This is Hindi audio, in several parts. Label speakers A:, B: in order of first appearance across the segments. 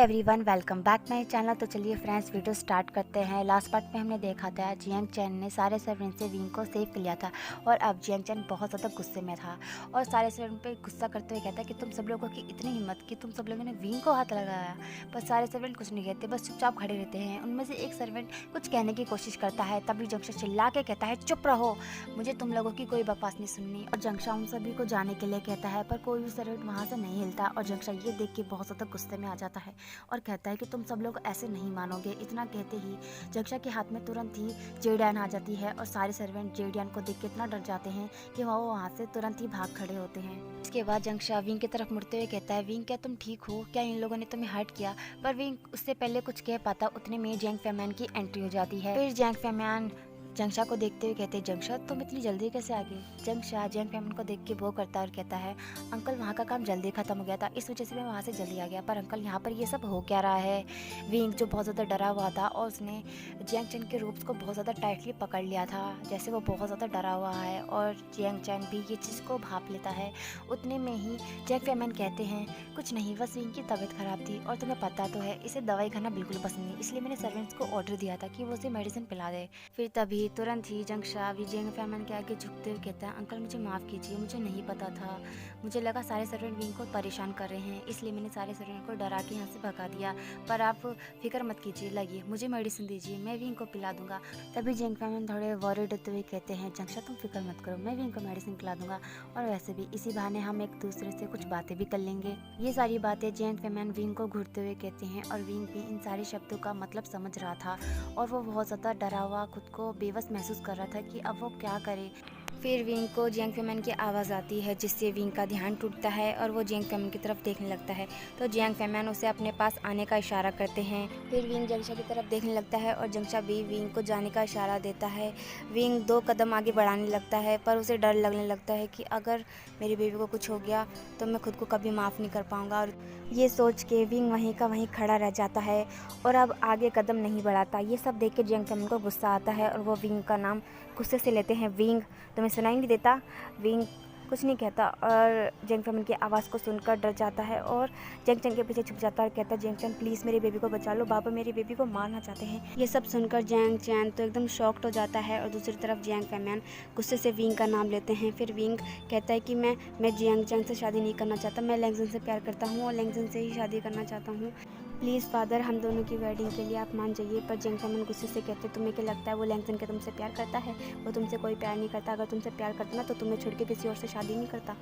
A: Everyone, welcome back my channel. तो चलिए फ्रेंड्स, वीडियो स्टार्ट करते हैं। लास्ट पार्ट में हमने देखा था जियांग चैन ने सारे सर्वेंट से विंग को सेव कर लिया था और अब जियांग चैन बहुत ज़्यादा गुस्से में था और सारे सर्वेंट पे गुस्सा करते हुए कहता है कि तुम सब लोगों की इतनी हिम्मत कि तुम सब लोगों ने विंग को हाथ लगाया। पर सारे सर्वेंट कुछ नहीं कहते, बस चुपचाप खड़े रहते हैं। उनमें से एक सर्वेंट कुछ कहने की कोशिश करता है, तभी जंक्शा चिल्ला के कहता है, चुप रहो, मुझे तुम लोगों की कोई बकवास नहीं सुननी। और जंक्शा उन सभी को जाने के लिए कहता है, पर कोई भी सर्वेंट वहाँ से नहीं हिलता और जंक्शा ये देख के बहुत ज़्यादा गुस्से में आ जाता है और कहता है कि तुम सब लोग ऐसे नहीं मानोगे। इतना कहते ही जंक्शा के हाथ में तुरंत ही जेडियान आ जाती है और सारे सर्वेंट जेडियान को देख के इतना डर जाते हैं कि वो वहाँ से तुरंत ही भाग खड़े होते हैं। इसके बाद जंक्शा विंग की तरफ मुड़ते हुए कहता है, विंग क्या तुम ठीक हो? क्या इन लोगों ने तुम्हें हर्ट किया? पर विंग उससे पहले कुछ कह पाता उतने में जैंग फैमैन की एंट्री हो जाती है। फिर जैंग फैमैन जंक्शा को देखते हुए कहते हैं, जंक्शा तुम इतनी जल्दी कैसे आ गई? जंक्शा जैंग फैमैन को देख के वो करता है और कहता है, अंकल वहाँ का काम जल्दी खत्म हो गया था, इस वजह से मैं वहाँ से जल्दी आ गया। पर अंकल यहाँ पर ये सब हो क्या रहा है? विंग जो बहुत ज़्यादा डरा हुआ था और उसने जियांग चैन के रूप्स को बहुत ज़्यादा टाइटली पकड़ लिया था, जैसे वो बहुत ज़्यादा डरा हुआ है और जियांग चैन भी ये चीज़ को भाप लेता है। उतने में ही जैंग फैमैन कहते हैं, कुछ नहीं, बस विंग की तबीयत ख़राब थी और तुम्हें पता तो है इसे दवाई खाना बिल्कुल पसंद नहीं, इसलिए मैंने सर्वेंट्स को ऑर्डर दिया था कि वो उसे मेडिसिन पिला दे। फिर तभी तुरंत ही जंक्शा जैंग फैमैन के आगे झुकते हुए कहता है, अंकल मुझे माफ़ कीजिए, मुझे नहीं पता था, मुझे लगा सारे सर्वेंट विंग को परेशान कर रहे हैं, इसलिए मैंने सारे सर्वेंट को डरा के यहाँ से भगा दिया। पर आप फिक्र मत कीजिए, लाइए मुझे मेडिसिन दीजिए, मैं विंग को पिला दूंगा। तभी जैंग फैमैन थोड़े वॉरिड होते हुए कहते हैं, जंक्शा तुम फिक्र मत करो, मैं विंग को मेडिसिन पिला दूंगा और वैसे भी इसी बहाने हम एक दूसरे से कुछ बातें भी कर लेंगे। ये सारी बातें जैंग फैमैन विंग को घूरते हुए कहते हैं और विंग भी इन सारे शब्दों का मतलब समझ रहा था और वो बहुत ज़्यादा डरा हुआ, खुद को बेबस महसूस कर रहा था कि अब वो क्या करे। फिर विंग को जियांग फैमैन की आवाज़ आती है, जिससे विंग का ध्यान टूटता है और वो जियांग फैमैन की तरफ देखने लगता है। तो जियांग फैमैन उसे अपने पास आने का इशारा करते हैं। फिर विंग जंक्शा की तरफ देखने लगता है और जंक्शा भी विंग को जाने का इशारा देता है। विंग 2 कदम आगे बढ़ाने लगता है, पर उसे डर लगने लगता है कि अगर मेरी बेबी को कुछ हो गया तो मैं खुद को कभी माफ़ नहीं कर पाऊँगा। और ये सोच के विंग वहीं का वहीं खड़ा रह जाता है और अब आगे कदम नहीं बढ़ाता। ये सब देख के जियांग फैमैन को गुस्सा आता है और वो विंग का नाम गुस्से से लेते हैं, विंग तुम्हें सुनाई नहीं देता? विंग कुछ नहीं कहता और जियांग फैमैन की आवाज़ को सुनकर डर जाता है और जियांग चैन के पीछे छुप जाता है और कहता है, जियांग चैन प्लीज़ मेरी बेबी को बचा लो, बाबा मेरी बेबी को मारना चाहते हैं। ये सब सुनकर जियांग चैन तो एकदम शॉक्ड हो जाता है और दूसरी तरफ जियांग फैमैन गुस्से से विंग का नाम लेते हैं। फिर विंग कहता है कि मैं जियांग चैन से शादी नहीं करना चाहता, मैं लैंगजन से प्यार करता हूँ और लैंगजन से ही शादी करना चाहता हूँ, प्लीज़ फादर हम दोनों की वेडिंग के लिए आप मान जाइए। पर जियांग फैमैन गुस्से से कहते, तुम्हें क्या लगता है वो लैंगजन के तुमसे प्यार करता है? वो तुमसे कोई प्यार नहीं करता, अगर तुमसे प्यार करता ना तो तुम्हें छोड़ के किसी और से शादी नहीं करता।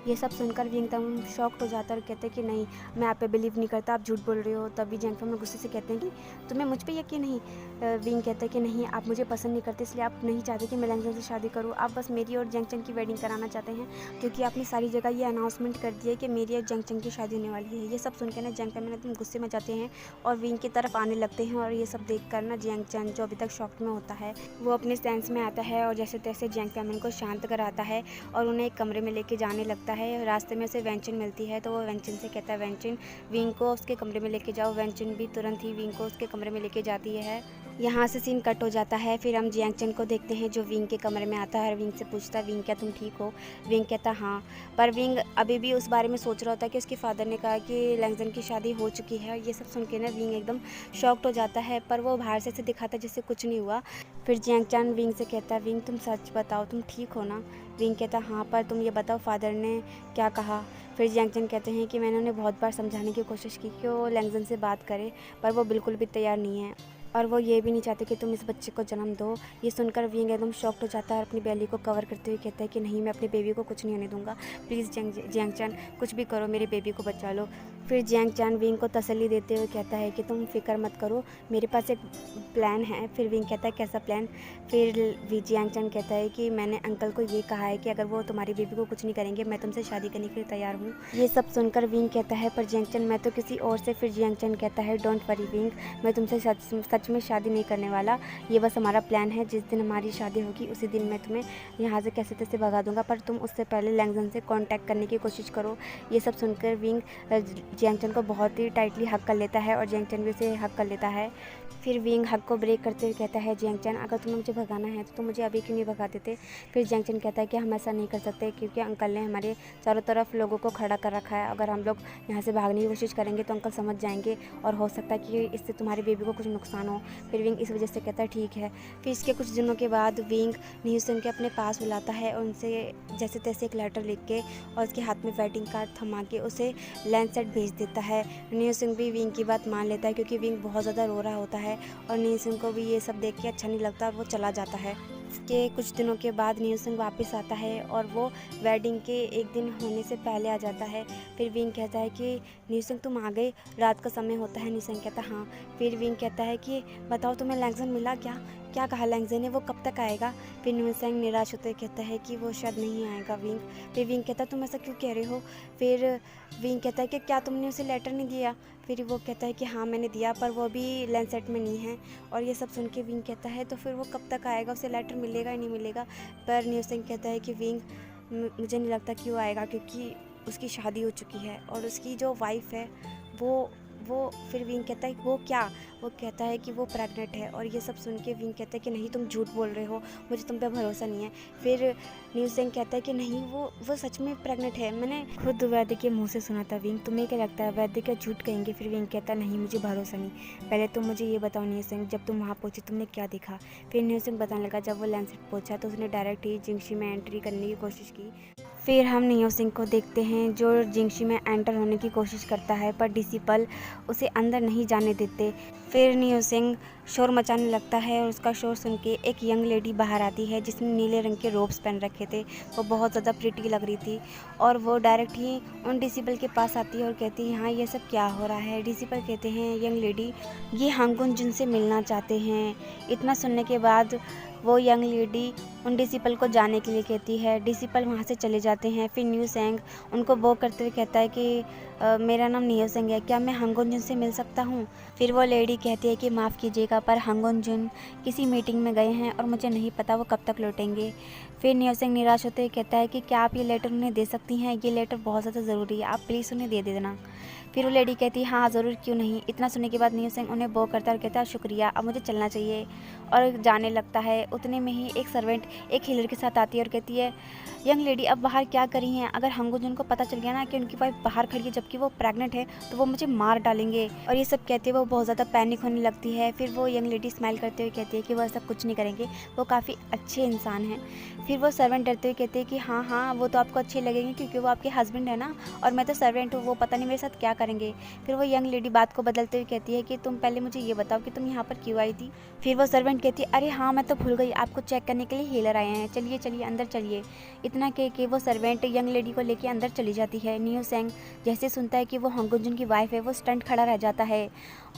A: ये सब सुनकर विंग एकदम शॉक्ड हो जाता है और कहते हैं कि नहीं, मैं आप पे बिलीव नहीं करता, आप झूठ बोल रहे हो। तभी जियांग फैमैन गुस्से से कहते हैं कि तुम्हें मुझ पर यकीन नहीं? विंग कहता है कि नहीं, आप मुझे पसंद नहीं करते, इसलिए आप नहीं चाहते कि मैं लैंगजन से शादी करूँ, आप बस मेरी और जियांग चैन की वेडिंग कराना चाहते हैं, क्योंकि आपने सारी जगह ये अनाउंसमेंट कर दिया है कि मेरी और जियांग चैन की शादी होने वाली है। ये सब सुनकर ना जियांग फैमैन एकदम गुस्से में जाते हैं और विंग की तरफ आने लगते हैं और ये सब देखकर ना जियांग चैन जो अभी तक शॉक में होता है वो अपने सेंस में आता है और जैसे तैसे जियांग फैमैन को शांत कराता है और उन्हें एक कमरे में लेके जाने लगता है। रास्ते में उसे वेंचिन मिलती है तो वो वेंचिन से कहता है, वेंचिन विंग को उसके कमरे में लेके जाओ। वेंचिन भी तुरंत ही विंग को उसके कमरे में लेके जाती है। यहाँ से सीन कट हो जाता है। फिर हम जियांग चैन को देखते हैं जो विंग के कमरे में आता है और विंग से पूछता है, विंग क्या तुम ठीक हो? विंग कहता हाँ, पर विंग अभी भी उस बारे में सोच रहा होता है कि उसके फादर ने कहा कि लैंगजन की शादी हो चुकी है। ये सब सुन के ना विंग एकदम शॉक्ड हो जाता है, पर वो बाहर से दिखाता है जैसे कुछ नहीं हुआ। फिर जियांग चैन विंग से कहता है, विंग तुम सच बताओ, तुम ठीक हो ना? विंग कहता हाँ, पर तुम ये बताओ फादर ने क्या कहा? फिर जियांग चैन कहते हैं कि मैंने उन्हें बहुत बार समझाने की कोशिश की कि वो लैंगजन से बात करे, पर वो बिल्कुल भी तैयार नहीं है और वो ये भी नहीं चाहते कि तुम इस बच्चे को जन्म दो। ये सुनकर विंग एकदम शॉक्ड हो जाता है और अपनी बेली को कवर करते हुए कहता है कि नहीं, मैं अपनी बेबी को कुछ नहीं होने दूंगा, प्लीज़ जियांग चैन कुछ भी करो, मेरी बेबी को बचा लो। फिर जियांग चैन विंग को तसल्ली देते हुए कहता है कि तुम फिक्र मत करो, मेरे पास एक प्लान है। फिर विंग कहता है कैसा प्लान? फिर जियांग चैन कहता है कि मैंने अंकल को ये कहा है कि अगर वो तुम्हारी बेबी को कुछ नहीं करेंगे मैं तुमसे शादी करने के लिए तैयार हूँ। ये सब सुनकर विंग कहता है, पर जियांग चैन मैं तो किसी और से। फिर जियांग चैन कहता है, डोंट वरी विंग, मैं तुमसे सच में शादी नहीं करने वाला, ये बस हमारा प्लान है। जिस दिन हमारी शादी होगी उसी दिन मैं तुम्हें यहाँ से कैसे तैसे भगा दूंगा, पर तुम उससे पहले लैंगजन से कांटेक्ट करने की कोशिश करो। ये सब सुनकर विंग जियांगचन को बहुत ही टाइटली हग कर लेता है और जियांगचन भी उसे हग कर लेता है। फिर विंग हग को ब्रेक करते हुए कहता है, जियांगचन अगर तुम्हें मुझे भगाना है तो तुम मुझे अभी क्यों नहीं भगा देते। फिर जियांगचन कहता है कि हम ऐसा नहीं कर सकते क्योंकि अंकल ने हमारे चारों तरफ लोगों को खड़ा कर रखा है। अगर हम लोग यहाँ से भागने की कोशिश करेंगे तो अंकल समझ जाएंगे और हो सकता है कि इससे तुम्हारे बेबी को कुछ नुकसान हो। फिर विंग इस वजह से कहता है ठीक है। फिर इसके कुछ दिनों के बाद विंग न्यूसेंग के अपने पास बुलाता है और उनसे जैसे तैसे एक लेटर लिख के और उसके हाथ में वेडिंग कार्ड थमा के उसे लैंडसेट भेज देता है। न्यूसेंग भी विंग की बात मान लेता है क्योंकि विंग बहुत ज़्यादा रो रहा होता है और न्यूसेंग को भी ये सब देख के अच्छा नहीं लगता और वो चला जाता है। के कुछ दिनों के बाद न्यूसेंग वापस आता है और वो वेडिंग के एक दिन होने से पहले आ जाता है। फिर विंग कहता है कि न्यूसेंग तुम आ गए, रात का समय होता है। न्यूसेंग कहता हाँ। फिर विंग कहता है कि बताओ तुम्हें लैंगजन मिला क्या, क्या कहा लैंगजन ने, वो कब तक आएगा। फिर न्यूसेंग निराश होते कहता है कि वो शायद नहीं आएगा विंग। फिर विंग कहता है तुम ऐसा क्यों कह रहे हो। फिर विंग कहता है कि क्या तुमने उसे लेटर नहीं दिया। फिर वो कहता है कि हाँ मैंने दिया पर वो अभी लैंडसेट में नहीं है। और ये सब सुन के विंग कहता है तो फिर वो कब तक आएगा, उसे लेटर मिलेगा या नहीं मिलेगा। पर न्यूसेंग कहता है कि विंग मुझे नहीं लगता कि वो आएगा क्योंकि उसकी शादी हो चुकी है और उसकी जो वाइफ है वो फिर विंग कहता है वो क्या, वो कहता है कि वो प्रेग्नेंट है। और ये सब सुन के विंग कहता है कि नहीं तुम झूठ बोल रहे हो, मुझे तुम पे भरोसा नहीं है। फिर न्यूसेंग कहता है कि नहीं वो सच में प्रेग्नेंट है, मैंने खुद वैद्य के मुंह से सुना था। विंग तुम्हें क्या लगता है वैद्य क्या झूठ कहेंगे। फिर विंग कहता है नहीं मुझे भरोसा नहीं, पहले तुम मुझे ये बताओ न्यूसेंग जब तुम वहाँ पहुँची तुमने क्या देखा। फिर न्यूसेंग बताने लगा जब वो लैंडसेट पहुँचा तो उसने डायरेक्ट ही जिंगशी में एंट्री करने की कोशिश की। फिर हम न्यूसेंग को देखते हैं जो जिंगशी में एंटर होने की कोशिश करता है पर डिसिपल उसे अंदर नहीं जाने देते। फिर न्यूसेंग शोर मचाने लगता है और उसका शोर सुन के एक यंग लेडी बाहर आती है जिसने नीले रंग के रोब्स पहन रखे थे। वो बहुत ज़्यादा प्रिटी लग रही थी और वो डायरेक्ट ही उन डिसिपल के पास आती है और कहती है हाँ ये सब क्या हो रहा है। डिसिपल कहते हैं यंग लेडी ये हांगुन जिनसे मिलना चाहते हैं। इतना सुनने के बाद वो यंग लेडी उन डिसिपल को जाने के लिए कहती है। डिसिपल वहाँ से चले जाते हैं। फिर न्यूसेंग उनको वो करते हुए कहता है कि मेरा नाम न्यूसेंग है, क्या मैं हांगुन जुन से मिल सकता हूँ। फिर वो लेडी कहती है कि माफ़ कीजिएगा पर हांगुन जुन किसी मीटिंग में गए हैं और मुझे नहीं पता वो कब तक लौटेंगे। फिर न्यूसेंग निराश होते हुए कहता है कि क्या आप ये लेटर उन्हें दे सकती हैं, ये लेटर बहुत ज़्यादा ज़रूरी है, आप प्लीज़ उन्हें दे देना। फिर वो लेडी कहती है हाँ ज़रूर क्यों नहीं। इतना सुनने के बाद न्यूसेंग उन्हें बो करता है और कहता है शुक्रिया अब मुझे चलना चाहिए और जाने लगता है। उतने में ही एक सर्वेंट एक हीलर के साथ आती है और कहती है यंग लेडी अब बाहर क्या करी हैं, अगर हांगुन जुन को पता चल गया ना कि उनकी वाइफ बाहर खड़ी है जबकि वो प्रेग्नेंट है तो वो मुझे मार डालेंगे। और ये सब कहते हुए वो बहुत ज़्यादा पैनिक होने लगती है। फिर वो यंग लेडी स्माइल करते हुए कहती है कि वो ऐसा कुछ नहीं करेंगे, वो काफ़ी अच्छे इंसान हैं। फिर वो सर्वेंट डरते हुए कहते हैं कि हाँ वो तो आपको अच्छे लगेंगे क्योंकि वो आपके हस्बैंड है ना और मैं तो सर्वेंट हूँ, वो पता नहीं मेरे साथ क्या करेंगे। फिर वो यंग लेडी बात को बदलते हुए कहती है कि तुम पहले मुझे ये बताओ कि तुम यहाँ पर क्यों आई थी। फिर वो सर्वेंट कहती है अरे हाँ मैं तो भूल गई, आपको चेक करने के लिए हीलर आए हैं, चलिए चलिए अंदर चलिए। इतना कह के वो सर्वेंट यंग लेडी को लेके अंदर चली जाती है। न्यूसेंग जैसे सुनता है कि वो हांगुन जुन की वाइफ है वो स्टंट खड़ा रह जाता है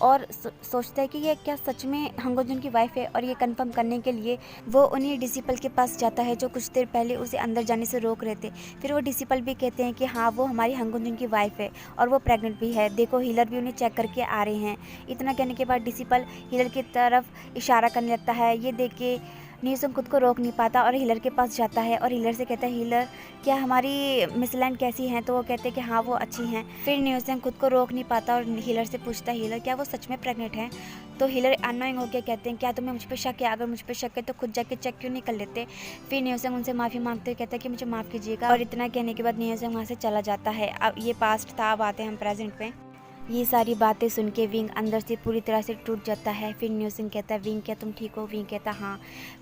A: और सोचता है कि ये क्या सच में हांगुन जुन की वाइफ है। और ये कंफर्म करने के लिए वो उन्हीं डिसिपल के पास जाता है जो कुछ देर पहले उसे अंदर जाने से रोक रहे थे। फिर वो डिसिपल भी कहते हैं कि हाँ वो हमारी हांगुन जुन की वाइफ है और वो प्रेग्नेंट भी है, देखो हीलर भी उन्हें चेक करके आ रहे हैं। इतना कहने के बाद डिसिपल हीलर की तरफ इशारा करने लगता है। ये देख के न्यूसेंग खुद को रोक नहीं पाता और हीलर के पास जाता है और हीलर से कहता है हीलर क्या हमारी मिस लैंड कैसी हैं, तो वो कहते हैं कि हाँ वो अच्छी हैं। फिर न्यूसेंग खुद को रोक नहीं पाता और हीलर से पूछता है हीलर क्या वो सच में प्रेग्नेंट हैं। तो हीलर अननोइंग होकर कहते हैं क्या तुम्हें मुझ पर शक है, अगर मुझ पर शक है तो खुद जाके चेक क्यों नहीं कर लेते। फिर न्यूसेंग उनसे माफ़ी मांगते हुए कहता है कि मुझे माफ़ कीजिएगा और इतना कहने के बाद न्यूसेंग वहाँ से चला जाता है। अब ये पास्ट था, अब आते हैं हम प्रेजेंट पे। ये सारी बातें सुन के विंग अंदर से पूरी तरह से टूट जाता है। फिर न्यूसेंग कहता है विंग क्या तुम ठीक हो। विंग कहता हाँ।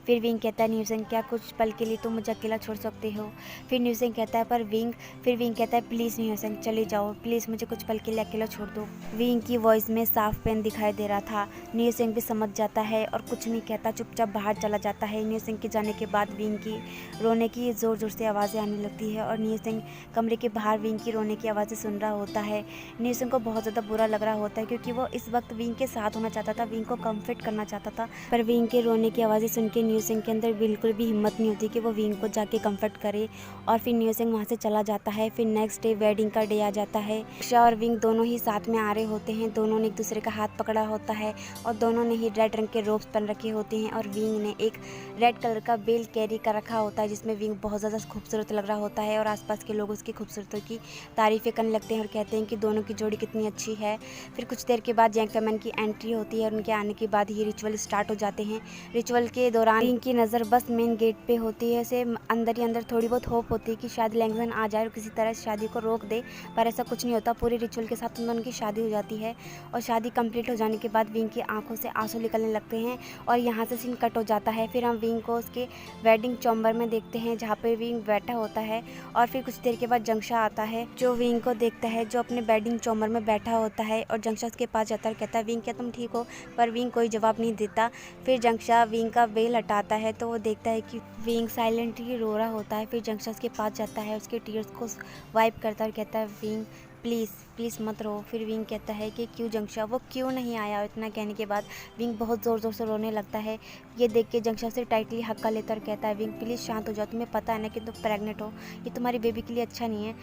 A: फिर विंग कहता है न्यूसेंग क्या कुछ पल के लिए तुम मुझे अकेला छोड़ सकते हो। फिर न्यूसेंग कहता है पर विंग, फिर विंग कहता है प्लीज़ न्यूसेंग चले जाओ, प्लीज़ मुझे कुछ पल के लिए अकेला छोड़ दो। विंग की वॉइस में साफ पेन दिखाई दे रहा था। न्यूसेंग भी समझ जाता है और कुछ नहीं कहता, चुपचाप बाहर चला जाता है। न्यूसेंग के जाने के बाद विंग की रोने की ज़ोर ज़ोर से आवाज़ें आने लगती है और न्यूसेंग कमरे के बाहर विंग की रोने की आवाज़ें सुन रहा होता है। न्यूसेंग को बहुत ज़्यादा बुरा लग रहा होता है, क्योंकि वो इस वक्त विंग के साथ होना चाहता था, विंग को कंफर्ट करना चाहता था। पर विंग के रोने की आवाज़ें सुन के न्यूसिंग के अंदर बिल्कुल भी हिम्मत नहीं होती कि वो विंग को जाके कंफर्ट करे। और फिर न्यूसिंग वहाँ से चला जाता है। फिर नेक्स्ट डे वेडिंग का डे आ जाता है। जंक्षा और विंग दोनों ही साथ में आ रहे होते हैं। दोनों ने एक दूसरे का हाथ पकड़ा होता है और दोनों ने ही रेड रंग के रोब्स पहन रखे होते हैं। और विंग ने एक रेड कलर का बेल कैरी कर रखा होता है, जिसमें विंग बहुत ज़्यादा खूबसूरत लग रहा होता है। और आसपास के लोग उसकी खूबसूरती की तारीफ़ें करने लगते हैं और कहते हैं कि दोनों की जोड़ी कितनी अच्छी है। फिर कुछ देर के बाद जेंटलमैन की एंट्री होती है और उनके आने के बाद ही रिचुअल स्टार्ट हो जाते हैं। रिचुअल के दौरान विंग की नज़र बस मेन गेट पे होती है। उसे अंदर ही अंदर थोड़ी बहुत होप होती है कि शायद लैंगजन आ जाए और किसी तरह शादी को रोक दे, पर ऐसा कुछ नहीं होता। पूरे रिचुअल के साथ उनकी शादी हो जाती है। और शादी कंप्लीट हो जाने के बाद विंग की आंखों से आंसू निकलने लगते हैं और यहाँ से सीन कट हो जाता है। फिर हम विंग को उसके वेडिंग चैम्बर में देखते हैं, जहाँ पे विंग बैठा होता है। और फिर कुछ देर के बाद जंक्षा आता है, जो विंग को देखता है, जो अपने वेडिंग चैम्बर में बैठा होता है। और जंक्षा उसके पास जाता है और कहता है, विंग क्या तुम ठीक हो? पर विंग कोई जवाब नहीं देता। फिर जंक्षा विंग का वेल हटाता है तो वो देखता है कि विंग साइलेंटली रो रहा होता है। फिर जंक्षा उसके पास जाता है, उसके टीयर्स को वाइप करता है और कहता है, विंग प्लीज़ प्लीज़ मत रो। फिर विंग कहता है कि क्यों जंक्षा, वो क्यों नहीं आया? इतना कहने के बाद विंग बहुत ज़ोर ज़ोर से रोने लगता है। ये देख के जंक्षा से टाइटली हक्का लेता और कहता है, विंग प्लीज़ शांत हो जाओ, तुम्हें पता है ना कि तुम प्रेग्नेंट हो, ये तुम्हारी बेबी के लिए अच्छा नहीं है।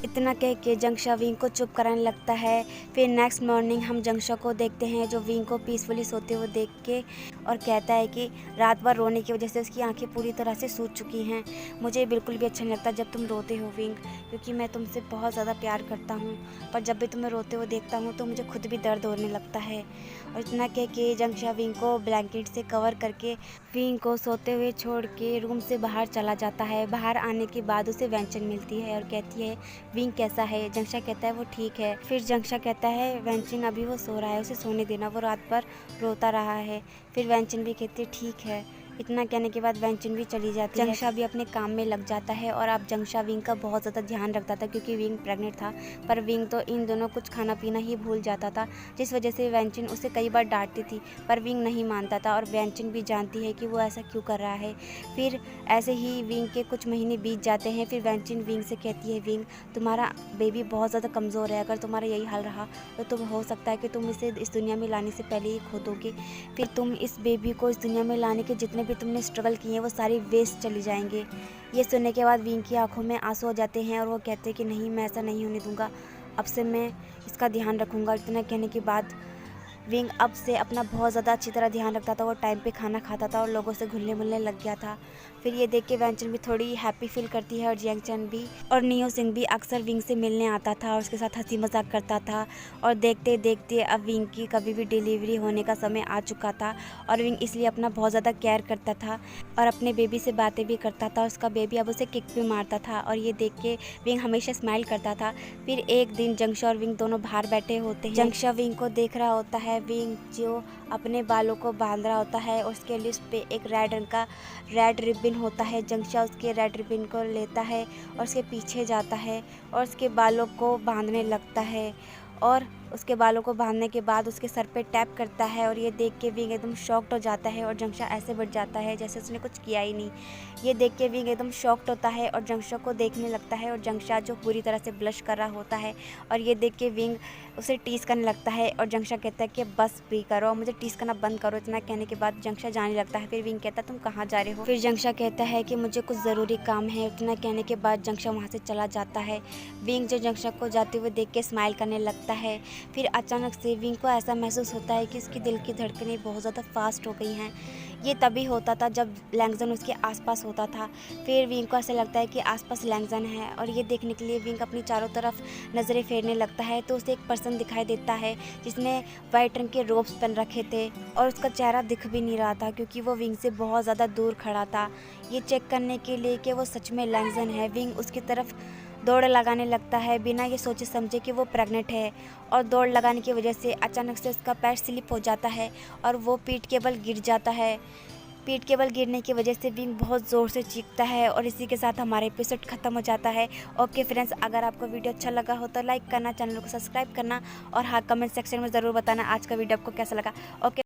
A: इतना कह के जंक्षा विंग को चुप कराने लगता है। फिर नेक्स्ट मॉर्निंग हम जंक्षा को देखते हैं, जो विंग को पीसफुली सोते हुए देख के और कहता है कि रात भर रोने की वजह से उसकी आंखें पूरी तरह से सूज चुकी हैं। मुझे बिल्कुल भी अच्छा नहीं लगता जब तुम रोते हो विंग, क्योंकि मैं तुमसे बहुत ज़्यादा प्यार करता हूँ, पर जब भी तुम्हें रोते हुए देखता हूँ तो मुझे खुद भी दर्द होने लगता है। और इतना कह के जंक्षा विंग को ब्लैंकेट से कवर करके विंग को सोते हुए छोड़ के रूम से बाहर चला जाता है। बाहर आने के बाद उसे वेंचन मिलती है और कहती है, विंग कैसा है? जंक्षा कहता है, वो ठीक है। फिर जंक्षा कहता है, वेंचन अभी वो सो रहा है, उसे सोने देना, वो रात भर रोता रहा है। फिर वेंचन भी कहती है, ठीक है। इतना कहने के बाद वेंचन भी चली जाती है। जंक्षा भी अपने काम में लग जाता है और अब जंक्षा विंग का बहुत ज़्यादा ध्यान रखता था, क्योंकि विंग प्रेग्नेंट था। पर विंग तो इन दोनों कुछ खाना पीना ही भूल जाता था, जिस वजह से वेंचन उसे कई बार डांटती थी, पर विंग नहीं मानता था। और वेंचन भी जानती है कि वो ऐसा क्यों कर रहा है। फिर ऐसे ही विंग के कुछ महीने बीत जाते हैं। फिर वेंचन विंग से कहती है, विंग तुम्हारा बेबी बहुत ज़्यादा कमज़ोर है, अगर तुम्हारा यही हाल रहा तो तुम हो सकता है कि तुम इसे इस दुनिया में लाने से पहले ही खो दोगे। फिर तुम इस बेबी को इस दुनिया में लाने के जितने भी तुमने स्ट्रगल किए हैं वो सारी वेस्ट चली जाएंगे। ये सुनने के बाद विंग की आंखों में आंसू हो जाते हैं और वो कहते हैं कि नहीं, मैं ऐसा नहीं होने दूंगा, अब से मैं इसका ध्यान रखूंगा। इतना कहने के बाद विंग अब से अपना बहुत ज़्यादा अच्छी तरह ध्यान रखता था। वो टाइम पे खाना खाता था और लोगों से घुलने मिलने लग गया था। फिर ये देख के वेंचन भी थोड़ी हैप्पी फील करती है और जियांगचैन भी। और नियो सिंह भी अक्सर विंग से मिलने आता था और उसके साथ हंसी मजाक करता था। और देखते देखते अब विंग की कभी भी डिलीवरी होने का समय आ चुका था और विंग इसलिए अपना बहुत ज़्यादा केयर करता था और अपने बेबी से बातें भी करता था। उसका बेबी अब उसे किक भी मारता था और ये देख के विंग हमेशा स्माइल करता था। फिर एक दिन जंक्षा और विंग दोनों बाहर बैठे होते हैं। जंक्षा विंग को देख रहा होता है, विंग जो अपने बालों को बांध रहा होता है, उसके लिप्स पे एक रेड रंग का रेड रिबन होता है। जंक्षा उसके रेड रिबन को लेता है और उसके पीछे जाता है और उसके बालों को बांधने लगता है। और उसके बालों को बांधने के बाद उसके सर पे टैप करता है और ये देख के विंग एकदम शॉक्ड हो जाता है और जंक्षा ऐसे बढ़ जाता है जैसे उसने कुछ किया ही नहीं। ये देख के विंग एकदम शॉक्ड होता है और जंक्षा को देखने लगता है और जंक्षा जो पूरी तरह से ब्लश कर रहा होता है। और ये देख के विंग उसे टीस करने लगता है और जंक्षा कहता है कि बस भी करो, मुझे टीस करना बंद करो। इतना कहने के बाद जंक्षा जाने लगता है। फिर विंग कहता है, तुम कहाँ जा रहे हो? फिर जंक्षा कहता है कि मुझे कुछ ज़रूरी काम है। इतना कहने के बाद जंक्षा वहाँ से चला जाता है। विंग जो जंक्षा को जाते हुए देख के स्माइल करने लगता है। फिर अचानक से विंग को ऐसा महसूस होता है कि उसकी दिल की धड़कनें बहुत ज़्यादा फास्ट हो गई हैं। ये तभी होता था जब लैंगजन उसके आसपास होता था। फिर विंग को ऐसा लगता है कि आसपास लैंगजन है और ये देखने के लिए विंग अपनी चारों तरफ नज़रें फेरने लगता है तो उसे एक पर्सन दिखाई देता है जिसने वाइट रंग के रोब्स पहन रखे थे और उसका चेहरा दिख भी नहीं रहा था, क्योंकि वो विंग से बहुत ज़्यादा दूर खड़ा था। ये चेक करने के लिए कि वो सच में लैंगजन है, विंग उसकी तरफ दौड़ लगाने लगता है बिना ये सोचे समझे कि वो प्रेग्नेंट है। और दौड़ लगाने की वजह से अचानक से उसका पैर स्लिप हो जाता है और वो पीठ के बल गिर जाता है। पीठ के बल गिरने की वजह से विंग बहुत ज़ोर से चीखता है और इसी के साथ हमारा एपिसोड ख़त्म हो जाता है। ओके फ्रेंड्स, अगर आपको वीडियो अच्छा लगा हो तो लाइक करना, चैनल को सब्सक्राइब करना और हाँ, कमेंट सेक्शन में ज़रूर बताना आज का वीडियो आपको कैसा लगा। ओके।